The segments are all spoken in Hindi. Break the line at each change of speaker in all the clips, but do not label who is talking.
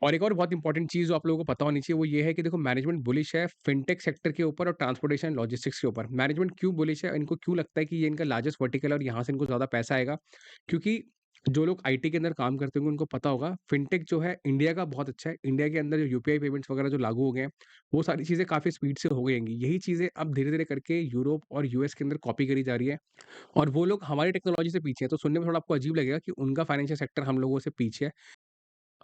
और एक और बहुत इंपॉर्टेंट चीज़ जो आप लोगों को पता होनी चाहिए वो ये है कि देखो मैनेजमेंट बुलिश है फिनटेक सेक्टर के ऊपर और ट्रांसपोर्टेशन लॉजिस्टिक्स के ऊपर। मैनेजमेंट क्यों बुलिश है? इनको क्यों लगता है कि ये इनका लार्जेस्ट वर्टिकल है और यहाँ से इनको ज़्यादा पैसा आएगा? क्योंकि जो लोग आईटी के अंदर काम करते होंगे उनको पता होगा फिनटेक जो है इंडिया का बहुत अच्छा है। इंडिया के अंदर जो यूपीआई पेमेंट्स वगैरह जो लागू हो गए हैं, वो सारी चीज़ें काफ़ी स्पीड से हो गई होंगी। यही चीज़ें अब धीरे-धीरे करके यूरोप और यूएस के अंदर कॉपी करी जा रही है और वो लोग हमारी टेक्नोलॉजी से पीछे हैं। तो सुनने में थोड़ा आपको अजीब लगेगा कि उनका फाइनेंशियल सेक्टर हम लोगों से पीछे है।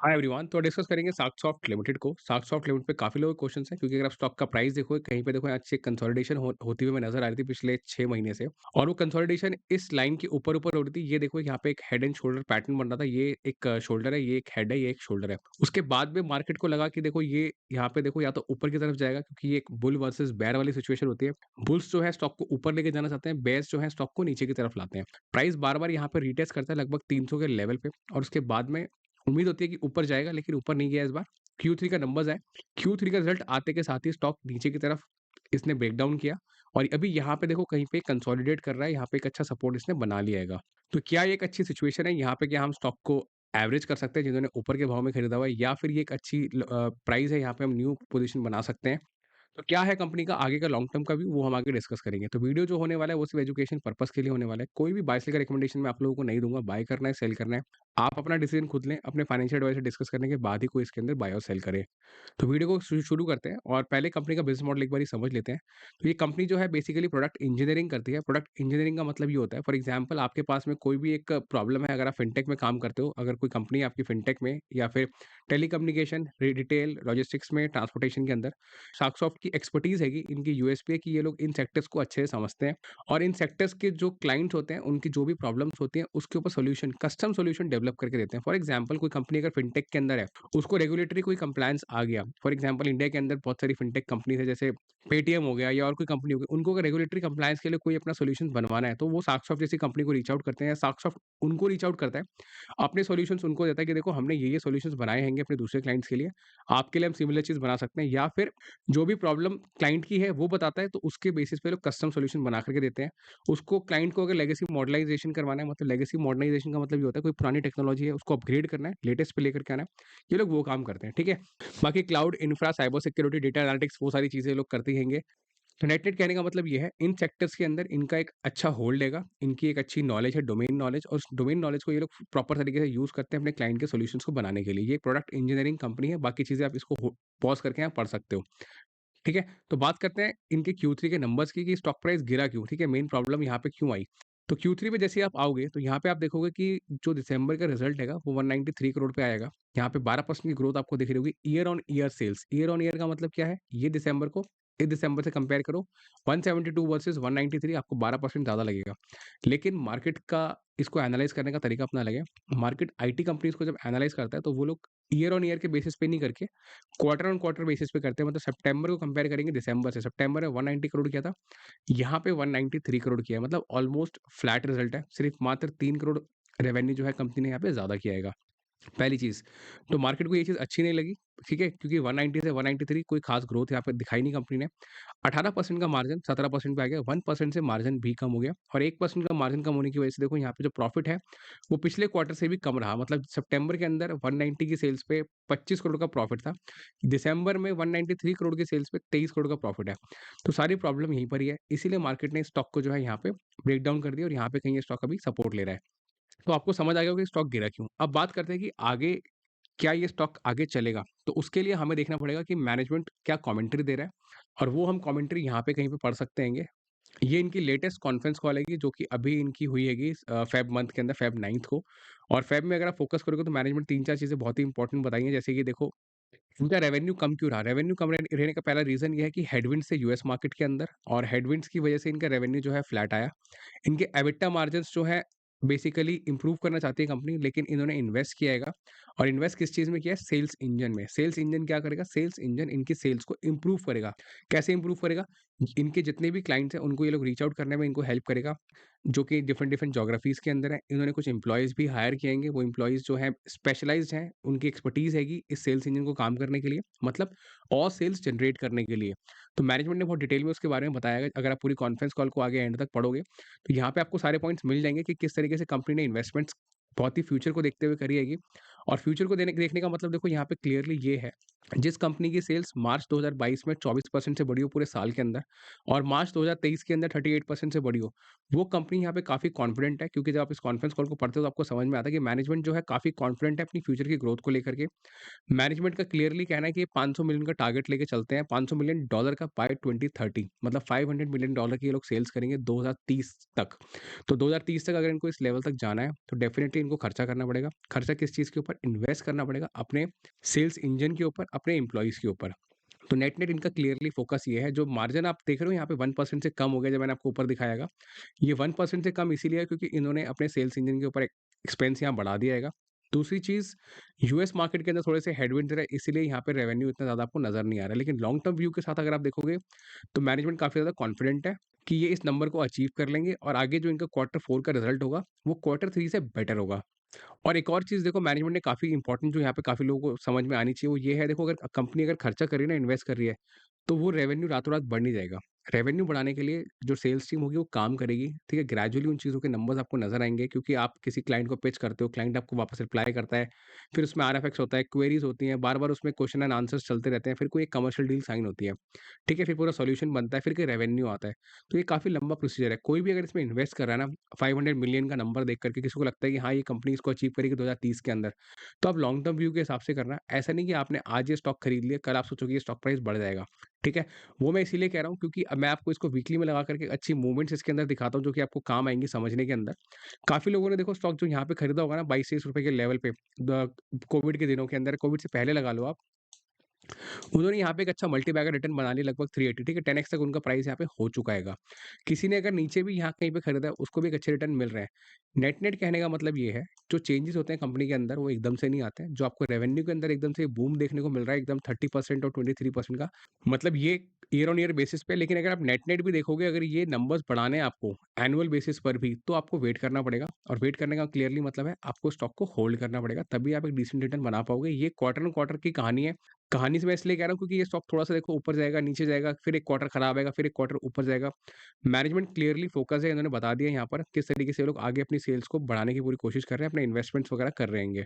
हाय एवरीवन, तो डिस्कस करेंगे साक्सॉफ्ट लिमिटेड को। साक्सॉफ्ट लिमिटेड पे काफ़ी लोगों के क्वेश्चंस हैं क्योंकि अगर आप स्टॉक का प्राइस देखो, कहीं पे देखो अच्छी कंसोलिडेशन होती हुई हमें नज़र आ रही थी पिछले 6 महीने से और वो कंसोलिडेशन इस लाइन के ऊपर-ऊपर हो रही थी। ये देखो यहाँ पे एक हेड एंड शोल्डर पैटर्न बन रहा था। ये एक शोल्डर है, ये एक हेड है, ये एक शोल्डर है। उसके बाद में मार्केट को लगा कि देखो ये यहाँ पे देखो या तो ऊपर की तरफ जाएगा क्योंकि ये एक बुल वर्सेस बेयर वाली सिचुएशन होती है। बुल्स जो है स्टॉक को ऊपर लेके जाना चाहते हैं, बेयर्स जो है स्टॉक को नीचे की तरफ लाते हैं। प्राइस बार-बार यहाँ पे रीटेस्ट करता है लगभग 300 के लेवल पे और उसके बाद में उम्मीद होती है कि ऊपर जाएगा लेकिन ऊपर नहीं गया इस बार। Q3 का नंबर्स आए, Q3 का रिजल्ट आते के साथ ही स्टॉक नीचे की तरफ इसने ब्रेकडाउन किया और अभी यहाँ पे देखो कहीं पे कंसोलिडेट कर रहा है, यहाँ पे एक अच्छा सपोर्ट इसने बना लिया हैगा। तो क्या ये एक अच्छी सिचुएशन है यहाँ पे क्या हम स्टॉक को एवरेज कर सकते हैं जिन्होंने ऊपर के भाव में खरीदा हुआ है या फिर ये एक अच्छी प्राइस है यहाँ पे हम न्यू पोज़ीशन बना सकते हैं? तो क्या है कंपनी का आगे का लॉन्ग टर्म का व्यू वो हम आगे डिस्कस करेंगे। तो वीडियो जो होने वाला है वो सिर्फ एजुकेशन पर्पस के लिए होने वाला है। कोई भी बाय सेल का रिकमेंडेशन मैं आप लोगों को नहीं दूँगा, बाय करना है, सेल करना है। आप अपना डिसीजन खुद लें, अपने फाइनेंशियल एडवाइजर डिस्कस करने के बाद ही कोई इसके अंदर बाय और सेल करे। तो वीडियो को शुरू करते हैं और पहले कंपनी का बिज़नेस मॉडल एक बारी समझ लेते हैं। तो ये कंपनी जो है बेसिकली प्रोडक्ट इंजीनियरिंग करती है। प्रोडक्ट इंजीनियरिंग का मतलब ये होता है फॉर एग्ज़ाम्पल आपके पास में कोई भी एक प्रॉब्लम है अगर आप फिनटेक में काम करते हो, अगर कोई कंपनी है आपकी फिनटेक में या फिर टेलीकम्युनिकेशन, रिटेल, लॉजिस्टिक्स में, ट्रांसपोर्टेशन के अंदर, साक्सॉफ्ट की एक्सपर्टीज़ हैगी, इनकी यूएसपी है कि ये लोग इन सेक्टर्स को अच्छे से समझते हैं और इन सेक्टर्स के जो क्लाइंट्स होते हैं, उनकी जो भी प्रॉब्लम्स होती हैं, उसके ऊपर सॉल्यूशन, कस्टम सॉल्यूशन डेवलप करके देते हैं। फॉर एग्ज़ाम्पल कोई कंपनी अगर फिनटेक के अंदर है, उसको रेगुलेटरी कोई कंप्लायंस आ गया, फॉर एग्ज़ाम्पल इंडिया के अंदर बहुत सारी फिनटेक कंपनीज़ है जैसे पेटीएम हो गया या और कोई कंपनी हो गई, उनको अगर रेगुलेटरी कंप्लायंस के लिए कोई अपना सॉल्यूशन बनवाना है, तो वो साक्सॉफ्ट जैसी कंपनी को रीच आउट करते हैं, साक्सॉफ्ट उनको रीच आउट करता है, अपने सॉल्यूशंस उनको देता है कि देखो हमने ये सॉल्यूशंस बनाए हैंगे अपने दूसरे क्लाइंट्स के लिए, आपके लिए हम सिमिलर चीज़ बना सकते हैं या फिर जो भी प्रॉब्लम क्लाइंट की है वो बताता है तो उसके बेसिस पे लोग कस्टम सॉल्यूशन बना करके देते हैं। उसको क्लाइंट को अगर लेगेसी मॉडर्नाइज़ेशन करवाना है मतलब लेगेसी मॉडर्नाइज़ेशन का मतलब ये होता है कोई पुरानी टेक्नोलॉजी है उसको अपग्रेड करना है, लेटेस्ट पे लेकर के आना है, ये लोग वो काम करते हैं, ठीक है? बाकी cloud infra, cyber security, data analytics वो सारी चीज़ें लोग करते ही हैंगे। तो नेट-नेट कहने का मतलब ये है, इन सेक्टर्स के अंदर इनका एक अच्छा होल्ड हैगा, इनकी एक अच्छी नॉलेज है, डोमेन नॉलेज और उस डोमेन नॉलेज को ये लोग प्रॉपर तरीके से यूज़ करते हैं अपने क्लाइंट के सॉल्यूशंस को बनाने के लिए। ये प्रोडक्ट इंजीनियरिंग कंपनी है, बाकी चीज़ें आप इसको हो पॉज़ करके यहाँ पढ़ सकते हो। ठीक है? तो बात करते हैं इनके Q3 के नंबर्स की कि स्टॉक प्राइस गिरा क्यों? ठीक है? मेन प्रॉब्लम यहाँ पे क्यों आई? तो Q3 में जैसे ही आप आओगे, तो यहाँ पे आप देखोगे कि जो दिसंबर का रिजल्ट हैगा, वो 193 करोड़ पे आएगा। यहाँ पे 12% की ग्रोथ आपको दिख रही होगी year on year sales. Year on year का मतलब क्या है? ये दिसंबर को इस दिसंबर से कंपेयर करो, 172 वर्सेस 193 आपको 12% ज़्यादा लगेगा। लेकिन मार्केट का इसको एनालाइज़ करने का तरीका अपना अलग है। मार्केट आईटी कंपनीज़ को जब एनालाइज़ करता है, तो वो लोग ईयर ऑन ईयर के बेसिस पे नहीं करके क्वार्टर ऑन क्वार्टर बेसिस पे करते हैं मतलब सितंबर को कंपेयर करेंगे दिसंबर से। सितंबर में 190 करोड़ किया था, यहाँ पे 193 करोड़ किया है मतलब ऑलमोस्ट फ्लैट रिजल्ट है। सिर्फ मात्र 3 करोड़ रेवेन्यू जो है कंपनी ने यहाँ पे ज़्यादा किया हैगा। पहली चीज़, तो मार्केट को ये चीज़ अच्छी नहीं लगी, ठीक है? क्योंकि 190 से 193 कोई ख़ास ग्रोथ यहाँ पे दिखाई नहीं कंपनी ने। 18% का मार्जिन 17% पे आ गया, 1% से मार्जिन भी कम हो गया और 1% का मार्जिन कम होने की वजह से देखो यहाँ पे जो प्रॉफिट है, वो पिछले क्वार्टर से भी कम रहा। मतलब सितंबर के अंदर 190 की सेल्स पे 25 करोड़ का प्रॉफिट था। दिसंबर में 193 करोड़ की सेल्स पे 23 करोड़ का प्रॉफिट है। तो सारी प्रॉब्लम यहीं पर ही है। इसीलिए मार्केट ने स्टॉक को जो है यहाँ पे ब्रेक डाउन कर दिया और यहाँ पे कहीं ये स्टॉक अभी सपोर्ट ले रहा है। तो आपको समझ आ गया होगा कि स्टॉक गिरा क्यों। अब बात करते हैं कि आगे क्या ये स्टॉक आगे चलेगा? तो उसके लिए हमें देखना पड़ेगा कि मैनेजमेंट क्या कमेंट्री दे रहा है और वो हम कमेंट्री यहाँ पे कहीं पे पढ़ सकते हैंगे। ये इनकी लेटेस्ट कॉन्फ्रेंस कॉल हैगी जो कि अभी इनकी हुई हैगी फ़ेब मंथ के अंदर फ़ेब 9th को और फ़ेब में अगर आप फ़ोकस करोगे तो मैनेजमेंट 3-4 चीज़ें बहुत ही इंपॉर्टेंट बताई हैं जैसे कि देखो, इनका रेवेन्यू कम क्यों रहा? रेवेन्यू कम रहने का पहला रीज़न ये है कि हेडविंड्स से यूएस मार्केट के अंदर और हेडविंड्स की वजह से इनका रेवेन्यू जो है फ्लैट आया। इनके एबिटा मार्जिन्स जो है बेसिकली इंप्रूव करना चाहती है कंपनी लेकिन इन्होंने इन्वेस्ट किया हैगा और इन्वेस्ट किस चीज़ में किया है? सेल्स इंजन में। सेल्स इंजन क्या करेगा? सेल्स इंजन इनकी सेल्स को इंप्रूव करेगा। कैसे इंप्रूव करेगा? इनके जितने भी क्लाइंट्स हैं उनको ये लोग रीच आउट करने में इनको हेल्प करेगा, जो कि डिफरेंट-डिफरेंट ज्योग्राफीज़ के अंदर है। इन्होंने कुछ एम्प्लॉइज़ भी हायर किए हैंगे, वो एम्प्लॉइज़ जो हैं स्पेशलाइज़्ड हैं, उनकी एक्सपर्टीज़ हैगी इस सेल्स इंजन को काम करने के लिए, मतलब और सेल्स जनरेट करने के लिए। तो मैनेजमेंट ने बहुत डिटेल में उसके बारे में बताया है। अगर आप पूरी कॉन्फ्रेंस कॉल को आगे एंड तक पढ़ोगे, तो यहाँ पे आपको सारे पॉइंट्स मिल जाएँगे कि किस तरीके से कंपनी ने इन्वेस्टमेंट्स बहुत ही फ्यूचर को देखते हुए करी हैगी और फ्यूचर को देखने का मतलब देखो यहाँ पे क्लियरली ये है, जिस कंपनी की सेल्स मार्च 2022 में 24% से बढ़ी हो पूरे साल के अंदर और मार्च 2023 के अंदर 38% से बढ़ी हो, वो कंपनी यहाँ पे काफ़ी कॉन्फिडेंट है, क्योंकि जब आप इस कॉन्फ्रेंस कॉल को पढ़ते हो तो आपको समझ में आता है कि मैनेजमेंट जो है काफ़ी कॉन्फिडेंट है अपनी फ्यूचर की ग्रोथ को लेकर के। मैनेजमेंट का क्लियरली कहना है कि ये 500 मिलियन का टारगेट लेके चलते हैं, $500 मिलियन का बाय 2030, मतलब $500 मिलियन की ये लोग सेल्स करेंगे 2030 तक। तो 2030 तक अगर इनको इस लेवल तक जाना है, तो डेफिनिटली इनको खर्चा करना पड़ेगा। खर्चा किस चीज़ के ऊपर? इन्वेस्ट करना पड़ेगा, अपने सेल्स इंजन के ऊपर, अपने एम्प्लॉइज़ के ऊपर। तो नेट-नेट इनका क्लियरली फोकस ये है, जो मार्जिन आप देख रहे हो यहाँ पे 1% से कम हो गया, जब मैंने आपको ऊपर दिखाया। ये 1% से कम इसीलिए है क्योंकि इन्होंने अपने सेल्स इंजन के ऊपर एक्सपेंस यहाँ बढ़ा दिया हैगा। दूसरी चीज़, यूएस मार्केट के अंदर थोड़े से हेडविंड्स रहे, इसीलिए यहाँ पे रेवेन्यू इतना ज़्यादा आपको नज़र नहीं आ रहा है। लेकिन लॉन्ग टर्म व्यू के साथ अगर आप देखोगे, तो मैनेजमेंट काफ़ी ज़्यादा कॉन्फिडेंट है कि ये इस नंबर को अचीव कर लेंगे और आगे जो इनका क्वार्टर 4 का रिजल्ट होगा, वो क्वार्टर 3 से बेटर होगा। और एक और चीज़ देखो, मैनेजमेंट ने काफ़ी इंपॉर्टेंट जो यहाँ पे काफ़ी लोगों को समझ में आनी चाहिए, वो ये है, देखो अगर कंपनी अगर खर्चा कर रही है ना, इन्वेस्ट कर रही है, तो वो रेवेन्यू रातों-रात बढ़ नहीं जाएगा। रेवेन्यू बढ़ाने के लिए जो सेल्स टीम होगी वो काम करेगी, ठीक है? ग्रेजुअली उन चीज़ों के नंबर्स आपको नज़र आएँगे, क्योंकि आप किसी क्लाइंट को पिच करते हो, क्लाइंट आपको वापस रिप्लाई करता है, फिर उसमें आरएफएक्स होता है, क्वेरीज़ होती हैं, बार-बार उसमें क्वेश्चन एंड आंसर्स चलते रहते हैं, फिर कोई एक कमर्शियल डील साइन होती है, ठीक है? फिर पूरा सॉल्यूशन बनता है, फिर कोई रेवेन्यू आता है। तो ये काफ़ी लंबा प्रोसीजर है। कोई भी अगर इसमें इन्वेस्ट कर रहा है ना, 500 मिलियन का नंबर देख कर के किसी को लगता है कि हाँ, ये कंपनी इसको अचीव करेगी 2030 के अंदर, तो आप लॉन्ग टर्म व्यू के हिसाब से करना। ऐसा नहीं कि आपने आज ये स्टॉक खरीद लिया, कल आप सोचोगे ये स्टॉक प्राइस बढ़ जाएगा, ठीक है? वो मैं इसीलिए कह रहा हूँ क्योंकि अब मैं आपको इसको वीकली में लगा करके अच्छी मूवमेंट्स इसके अंदर दिखाता हूँ, जो कि आपको काम आएँगी समझने के अंदर। काफ़ी लोगों ने देखो स्टॉक जो यहाँ पे खरीदा होगा ना, ₹22-23 के लेवल पे, द कोविड के दिनों के अंदर, कोविड से पहले लगा लो आप, उन्होंने यहाँ पे एक अच्छा मल्टी बैगर रिटर्न बना लिया, लगभग 380, ठीक है? 10x तक उनका प्राइस यहाँ पे हो चुका हैगा। किसी ने अगर नीचे भी यहाँ कहीं पे खरीदा है, उसको भी एक अच्छे रिटर्न मिल रहे हैं। नेट-नेट कहने का मतलब ये है, जो चेंजेस होते हैं कंपनी के अंदर, वो एकदम से नहीं आते हैं। जो आपको रेवेन्यू के अंदर एकदम से बूम देखने को मिल रहा है, एकदम 30% और 23% का, मतलब ये ईयर ऑन ईयर बेसिस पे। लेकिन अगर आप नेट-नेट भी देखोगे, अगर ये नंबर्स बढ़ाने हैं आपको एनुअल बेसिस पर भी, तो आपको वेट करना पड़ेगा। और वेट करने का क्लियरली मतलब है, आपको स्टॉक को होल्ड करना पड़ेगा, तभी आप एक डिसेंट रिटर्न बना पाओगे। ये क्वार्टर ऑन क्वार्टर की कहानी है। कहानी से मैं इसलिए कह रहा हूँ क्योंकि ये स्टॉक थोड़ा-सा देखो ऊपर जाएगा, नीचे जाएगा, फिर एक क्वार्टर खराब आएगा, फिर एक क्वार्टर ऊपर जाएगा। मैनेजमेंट क्लियरली फोकस है, इन्होंने बता दिया है यहाँ पर किस तरीके से ये लोग आगे अपनी सेल्स को बढ़ाने की पूरी कोशिश कर रहे हैं, अपने इन्वेस्टमेंट्स वगैरह कर रहेंगे।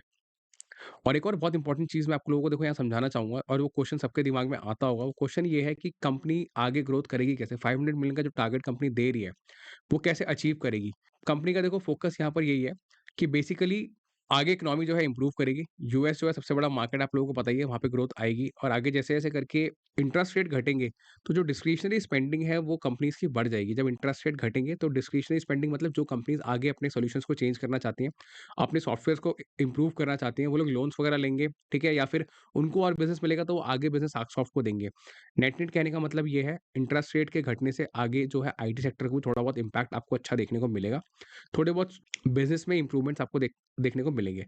और एक और बहुत इंपॉर्टेंट चीज़ मैं आप लोगों को देखो यहाँ समझाना चाहूँगा, और वो क्वेश्चन सबके दिमाग में आता होगा। वो क्वेश्चन ये है कि कंपनी आगे ग्रोथ करेगी कैसे? 500 मिलियन का जो टारगेट कंपनी दे रही है, वो कैसे अचीव करेगी? कंपनी का देखो फोकस यहाँ पर यही है कि बेसिकली आगे इकोनॉमी जो है इंप्रूव करेगी। यूएस जो है सबसे बड़ा मार्केट, आप लोगों को पता ही है, वहाँ पे ग्रोथ आएगी और आगे जैसे-जैसे करके इंटरेस्ट रेट घटेंगे, तो जो डिस्क्रिशनरी स्पेंडिंग है वो कंपनीज़ की बढ़ जाएगी। जब इंटरेस्ट रेट घटेंगे तो डिस्क्रिशनरी स्पेंडिंग मतलब जो कंपनीज़ आगे अपने सॉल्यूशंस को चेंज करना चाहती हैं, अपने सॉफ्टवेयर्स को इम्प्रूव करना चाहती हैं, वो लोग लोन्स वगैरह लेंगे, ठीक है? या फिर उनको और बिज़नेस मिलेगा तो वो आगे बिज़नेस सॉफ्ट को देंगे। नेट-नेट कहने का मतलब ये है, इंटरेस्ट रेट के घटने से आगे जो है आईटी सेक्टर को भी थोड़ा बहुत इम्पैक्ट आपको अच्छा देखने को मिलेगा। थोड़े बहुत बिज़नेस में इम्प्रूवमेंट्स आपको देखने को मिलेंगे।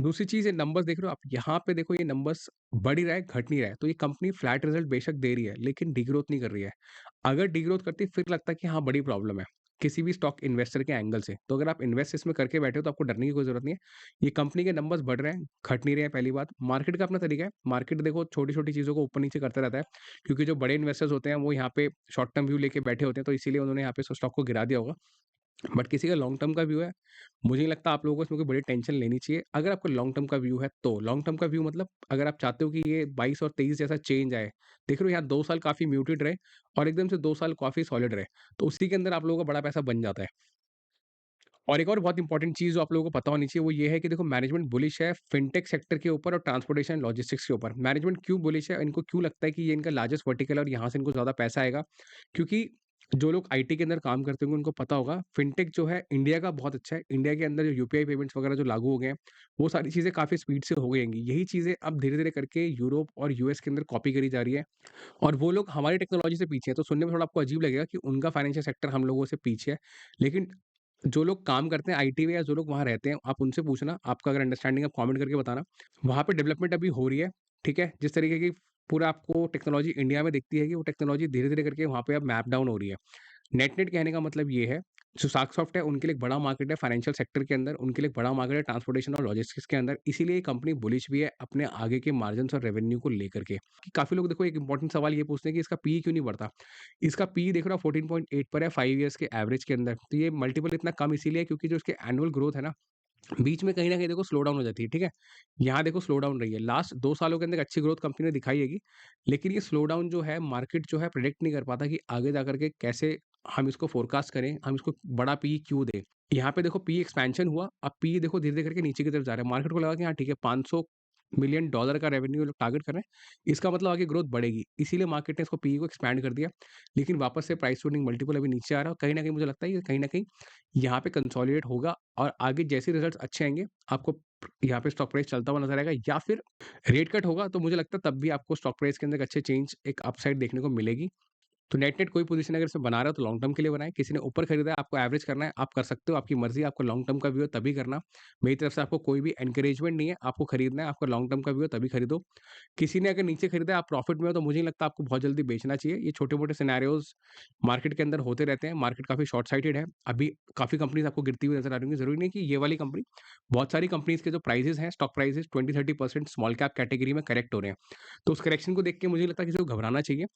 दूसरी चीज़, ये नंबर्स देख रहे हो आप, यहाँ पे देखो ये नंबर्स बढ़ ही रहा है, घट नहीं रहा है। तो ये कंपनी फ्लैट रिज़ल्ट बेशक दे रही है, लेकिन डिग्रोथ नहीं कर रही है। अगर डिग्रोथ करती फिर लगता है कि हाँ, बड़ी प्रॉब्लम है, किसी भी स्टॉक इन्वेस्टर के एंगल से। तो अगर आप इन्वेस्ट इसमें करके बैठे हो तो आपको डरने की कोई ज़रूरत नहीं है। ये कंपनी के नंबर्स बढ़ रहे हैं, घट नहीं रहे हैं, पहली बात। मार्केट का अपना तरीका है, मार्केट देखो छोटी-छोटी चीज़ों को ऊपर-नीचे करता रहता है, क्योंकि जो बड़े इन्वेस्टर्स होते हैं वो यहाँ पे शॉर्ट टर्म व्यू लेके बैठे होते हैं, तो इसीलिए उन्होंने यहाँ पे स्टॉक को गिरा दिया होगा। बट किसी का लॉन्ग टर्म का व्यू है, मुझे नहीं लगता आप लोगों को इसमें कोई बड़ी टेंशन लेनी चाहिए। अगर आपका लॉन्ग टर्म का व्यू है, तो लॉन्ग टर्म का व्यू मतलब अगर आप चाहते हो कि ये 22 और 23 जैसा चेंज आए, देख रहे हो यहाँ 2 साल काफ़ी म्यूटेड रहे और एकदम से 2 साल काफ़ी सॉलिड रहे, तो उसी के अंदर आप लोगों का बड़ा पैसा बन जाता है। और एक और बहुत इंपॉर्टेंट चीज़ जो आप लोगों को पता होनी चाहिए, वो ये है कि देखो मैनेजमेंट बुलिश है फिनटेक सेक्टर के ऊपर और ट्रांसपोर्टेशन लॉजिस्टिक्स के ऊपर। मैनेजमेंट क्यों बुलिश है? इनको क्यों लगता है कि ये इनका लार्जेस्ट वर्टिकल है और यहाँ से इनको ज़्यादा पैसा आएगा? क्योंकि जो लोग आईटी के अंदर काम करते होंगे उनको पता होगा, फिनटेक जो है इंडिया का बहुत अच्छा है। इंडिया के अंदर जो यूपीआई पेमेंट्स वगैरह जो लागू हो गए हैं, वो सारी चीज़ें काफ़ी स्पीड से हो गई होंगी। यही चीज़ें अब धीरे-धीरे करके यूरोप और यूएस के अंदर कॉपी करी जा रही है और वो लोग हमारी टेक्नोलॉजी से पीछे हैं। तो सुनने में थोड़ा आपको अजीब लगेगा कि उनका फाइनेंशियल सेक्टर हम लोगों से पीछे है। लेकिन जो लोग काम करते हैं आईटी में या जो लोग वहाँ रहते हैं, आप उनसे पूछना, आपका अगर अंडरस्टैंडिंग आप कमेंट करके बताना। वहाँ पे डेवलपमेंट अभी हो रही है, ठीक है? जिस तरीके की पूरा आपको टेक्नोलॉजी इंडिया में दिखती है कि वो टेक्नोलॉजी धीरे-धीरे करके वहाँ पे अब मैप डाउन हो रही है। नेट-नेट कहने का मतलब ये है, जो सागसॉफ्ट है उनके लिए एक बड़ा मार्केट है फाइनेंशियल सेक्टर के अंदर, उनके लिए एक बड़ा मार्केट है ट्रांसपोर्टेशन और लॉजिस्टिक्स के अंदर। इसीलिए ये कंपनी बुलिश भी है अपने आगे के मार्जिन्स और रेवेन्यू को लेकर के। कि काफ़ी लोग देखो एक इंपॉर्टेंट सवाल ये पूछते हैं कि इसका पीई क्यों नहीं बढ़ता? इसका पीई देख रहे हो 14.8 पर है 5 ईयर्स के एवरेज के अंदर। तो ये मल्टीपल इतना कम इसीलिए है क्योंकि जो इसके एनुअल ग्रोथ है ना, बीच में कहीं न कहीं देखो स्लो डाउन हो जाती है, ठीक है? यहाँ देखो स्लो डाउन रही है। लास्ट 2 सालों के अंदर अच्छी ग्रोथ कंपनी ने दिखाई हैगी, लेकिन ये स्लो डाउन जो है मार्केट जो है प्रेडिक्ट नहीं कर पाता कि आगे जाकर के कैसे हम इसको फोरकास्ट करें, हम इसको बड़ा पीई क्यों दें? यहाँ पे देखो पीई एक्सपेंशन हुआ, अब पीई देखो धीरे-धीरे करके नीचे की तरफ जा रहा है। मार्केट को लगा कि हाँ ठीक है, $500 मिलियन का रेवेन्यू ये लोग टारगेट कर रहे हैं, इसका मतलब आगे ग्रोथ बढ़ेगी। इसीलिए मार्केट ने इसको पीई को एक्सपैंड कर दिया, लेकिन वापस से प्राइस टू अर्निंग मल्टीपल अभी नीचे आ रहा है और कहीं न कहीं मुझे लगता है कि कहीं न कहीं यहाँ पे कंसोलिडेट होगा और आगे जैसे रिजल्ट्स अच्छे आएँगे, आपको यहाँ पे स्टॉक प्राइस चलता हुआ नज़र आएगा या फिर रेट कट होगा, तो मुझे लगता है तब भी आपको स्टॉक प्राइस के अंदर एक अच्छे चेंज, एक अपसाइड देखने को मिलेगी। तो नेट-नेट कोई पोज़ीशन अगर इसे बना रहे हो तो लॉन्ग टर्म के लिए बनाएँ, किसी ने ऊपर खरीदा है, आपको एवरेज करना है, आप कर सकते हो, आपकी मर्ज़ी है, आपको लॉन्ग टर्म का व्यू है तभी करना। मेरी तरफ से आपको कोई भी एनकरेजमेंट नहीं है, आपको खरीदना है, आपका लॉन्ग टर्म का व्यू है तभी खरीदो। किसी ने अगर नीचे खरीदा है, आप प्रॉफिट में हो तो मुझे नहीं लगता आपको बहुत जल्दी बेचना चाहिए। ये छोटे-मोटे सिनेरियोज़ मार्केट के अंदर होते रहते हैं, मार्केट काफ़ी शॉर्ट साइटेड है। अभी काफ़ी कंपनीज़ आपको गिरती हुई नज़र आ रही होंगी, ज़रूरी नहीं कि ये वाली कंपनी, बहुत सारी कंपनीज़ के जो प्राइसेज़ हैं, stock prices 20-30% small cap category में करेक्ट हो रहे हैं। तो उस करेक्शन को देख के मुझे नहीं लगता किसी को घबराना चाहिए।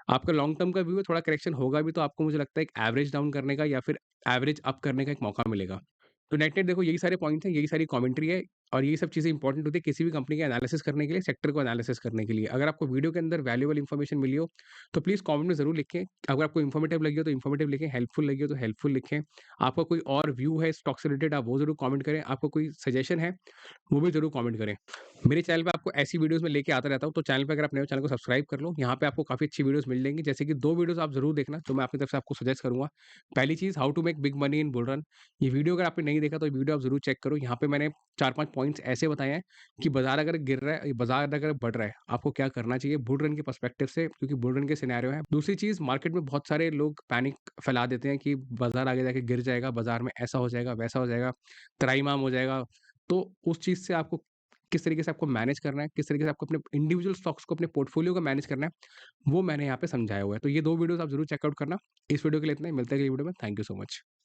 आपका लॉन्ग टर्म का व्यू है, थोड़ा करेक्शन होगा भी तो आपको मुझे लगता है एक एवरेज डाउन करने का या फिर एवरेज अप करने का एक मौका मिलेगा। तो नेट-नेट देखो यही सारे पॉइंट्स हैं, यही सारी कमेंट्री है और यही सब चीज़ें इंपॉर्टेंट होती है किसी भी कंपनी का एनालिसिस करने के लिए, सेक्टर को एनालिसिस करने के लिए। अगर आपको वीडियो के अंदर वैल्यूएबल इन्फॉर्मेशन मिली हो, तो प्लीज़ कमेंट में ज़रूर लिखें। अगर आपको इन्फॉर्मेटिव लगी हो तो इन्फॉर्मेटिव लिखें, हेल्पफुल लगी हो तो हेल्पफुल लिखें। आपका कोई और व्यू है स्टॉक से रिलेटेड, आप वो ज़रूर कमेंट करें। आपको कोई सजेशन है, वो भी ज़रूर कमेंट करें। मेरे चैनल पे आपको ऐसी वीडियोज़ मैं लेके आता रहता हूँ, तो चैनल पे अगर आप नए हो, चैनल को सब्सक्राइब कर लो। यहाँ पे आपको काफ़ी अच्छी वीडियोज़ मिल जाएँगी, जैसे कि 2 वीडियोज़ आप ज़रूर देखना, जो मैं अपनी तरफ से आपको सजेस्ट करूँगा। पहली चीज़, how to make big money in bull run. ये वीडियो अगर आपने नहीं देखा, तो ये वीडियो आप ज़रूर चेक करो। यहाँ पे मैंने 4-5 पॉइंट्स ऐसे बताए हैं कि बाज़ार अगर गिर रहा है, बाज़ार अगर बढ़ रहा है, आपको क्या करना चाहिए बुल रन के पर्सपेक्टिव से, क्योंकि बुल रन के सिनेरियो हैं। दूसरी चीज़, मार्केट में बहुत सारे लोग पैनिक फैला देते हैं कि बाज़ार आगे जाके गिर जाएगा, बाज़ार में ऐसा हो जाएगा, वैसा हो जाएगा, त्राहिमाम हो जाएगा। तो उस चीज़ से आपको किस तरीके से आपको मैनेज करना है, किस तरीके से आपको अपने इंडिविजुअल स्टॉक्स को, अपने पोर्टफोलियो को मैनेज करना है, वो मैंने यहाँ पे समझाया हुआ है। तो ये 2 वीडियोज़ आप ज़रूर चेकआउट करना। इस वीडियो के लिए इतना ही, मिलते हैं अगली वीडियो में। Thank you so much.